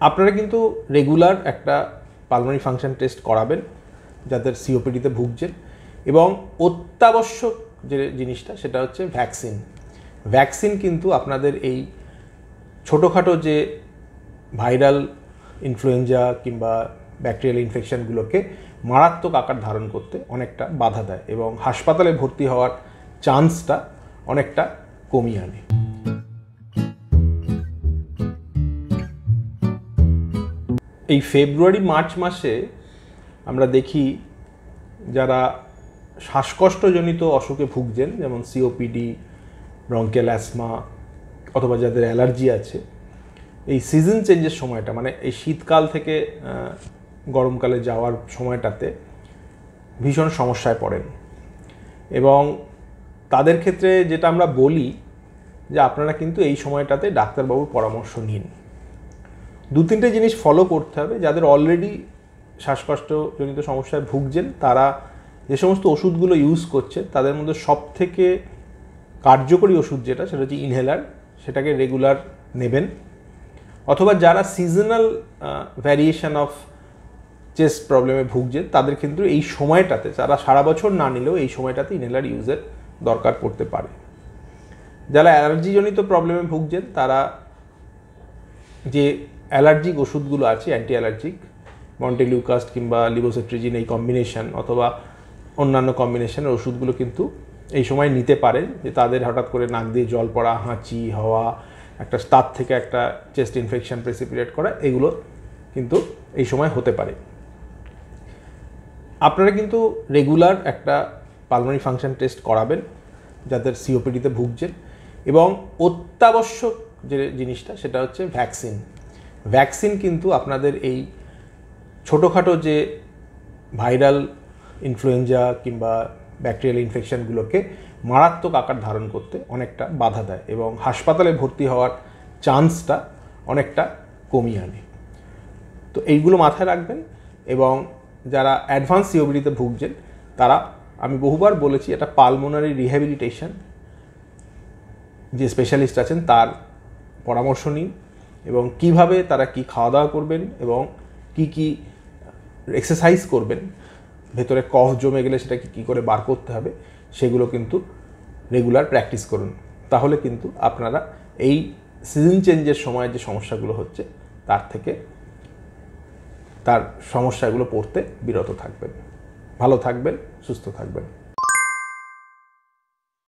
আপনারা কিন্তু রেগুলার একটা পালমোনারি ফাংশন টেস্ট করাবেন যাদের সিওপিডিতে ভুগছেন, এবং অত্যাবশ্যক যে জিনিসটা সেটা হচ্ছে ভ্যাকসিন। ভ্যাকসিন কিন্তু আপনাদের এই ছোটোখাটো যে ভাইরাল ইনফ্লুয়েঞ্জা কিংবা ব্যাকটেরিয়াল ইনফেকশনগুলোকে মারাত্মক আকার ধারণ করতে অনেকটা বাধা দেয় এবং হাসপাতালে ভর্তি হওয়ার চান্সটা অনেকটা কমিয়ে আনে। এই ফেব্রুয়ারি মার্চ মাসে আমরা দেখি যারা শ্বাসকষ্টজনিত অসুখে ভুগছেন, যেমন সিওপিডি, ব্রঙ্কিয়াল অ্যাসমা অথবা যাদের অ্যালার্জি আছে, এই সিজন চেঞ্জের সময়টা মানে এই শীতকাল থেকে গরমকালে যাওয়ার সময়টাতে ভীষণ সমস্যায় পড়েন। এবং তাদের ক্ষেত্রে যেটা আমরা বলি যে আপনারা কিন্তু এই সময়টাতে ডাক্তারবাবুর পরামর্শ নিন। 2-3টে জিনিস ফলো করতে হবে। যাদের অলরেডি শ্বাসকষ্টজনিত সমস্যায় ভুগছেন তারা যে সমস্ত ওষুধগুলো ইউজ করছে তাদের মধ্যে সবথেকে কার্যকরী ওষুধ যেটা সেটা হচ্ছে ইনহেলার, সেটাকে রেগুলার নেবেন। অথবা যারা সিজনাল ভ্যারিয়েশন অফ চেস্ট প্রবলেমে ভুগছেন তাদের কিন্তু এই সময়টাতে, যারা সারা বছর না নিলেও এই সময়টাতে ইনহেলার ইউজের দরকার পড়তে পারে। যারা অ্যালার্জিজনিত প্রবলেমে ভুগছেন তারা যে অ্যালার্জিক ওষুধগুলো আছে, অ্যান্টি অ্যালার্জিক, মন্টেলিউকাস্ট কিংবা লিভোসেট্রিজিন এই কম্বিনেশন অথবা অন্যান্য কম্বিনেশনের ওষুধগুলো কিন্তু এই সময় নিতে পারেন। যে তাদের হঠাৎ করে নাক দিয়ে জল পড়া, হাঁচি হওয়া, একটা তার থেকে একটা চেস্ট ইনফেকশন প্রেসিপিটেট করা, এগুলো কিন্তু এই সময় হতে পারে। আপনারা কিন্তু রেগুলার একটা পালমোনারি ফাংশন টেস্ট করাবেন যাদের সিওপিডিতে ভুগছেন, এবং অত্যাবশ্যক যে জিনিসটা সেটা হচ্ছে ভ্যাকসিন। ভ্যাকসিন কিন্তু আপনাদের এই ছোটোখাটো যে ভাইরাল ইনফ্লুয়েঞ্জা কিংবা ব্যাকটেরিয়াল ইনফেকশনগুলোকে মারাত্মক আকার ধারণ করতে অনেকটা বাধা দেয় এবং হাসপাতালে ভর্তি হওয়ার চান্সটা অনেকটা কমিয়ে আনে। তো এইগুলো মাথায় রাখবেন। এবং যারা অ্যাডভান্স সিওপিডিতে ভুগছেন তারা, আমি বহুবার বলেছি, এটা পালমোনারি রিহ্যাবিলিটেশন যে স্পেশালিস্ট আছেন তার পরামর্শ নিন, এবং কিভাবে তারা কি খাওয়া দাওয়া করবেন এবং কি এক্সারসাইজ করবেন, ভেতরে কফ জমে গেলে সেটাকে কী করে বার করতে হবে সেগুলো কিন্তু রেগুলার প্র্যাকটিস করুন। তাহলে কিন্তু আপনারা এই সিজন চেঞ্জের সময় যে সমস্যাগুলো হচ্ছে তার সমস্যাগুলো পড়তে বিরত থাকবেন। ভালো থাকবেন, সুস্থ থাকবেন।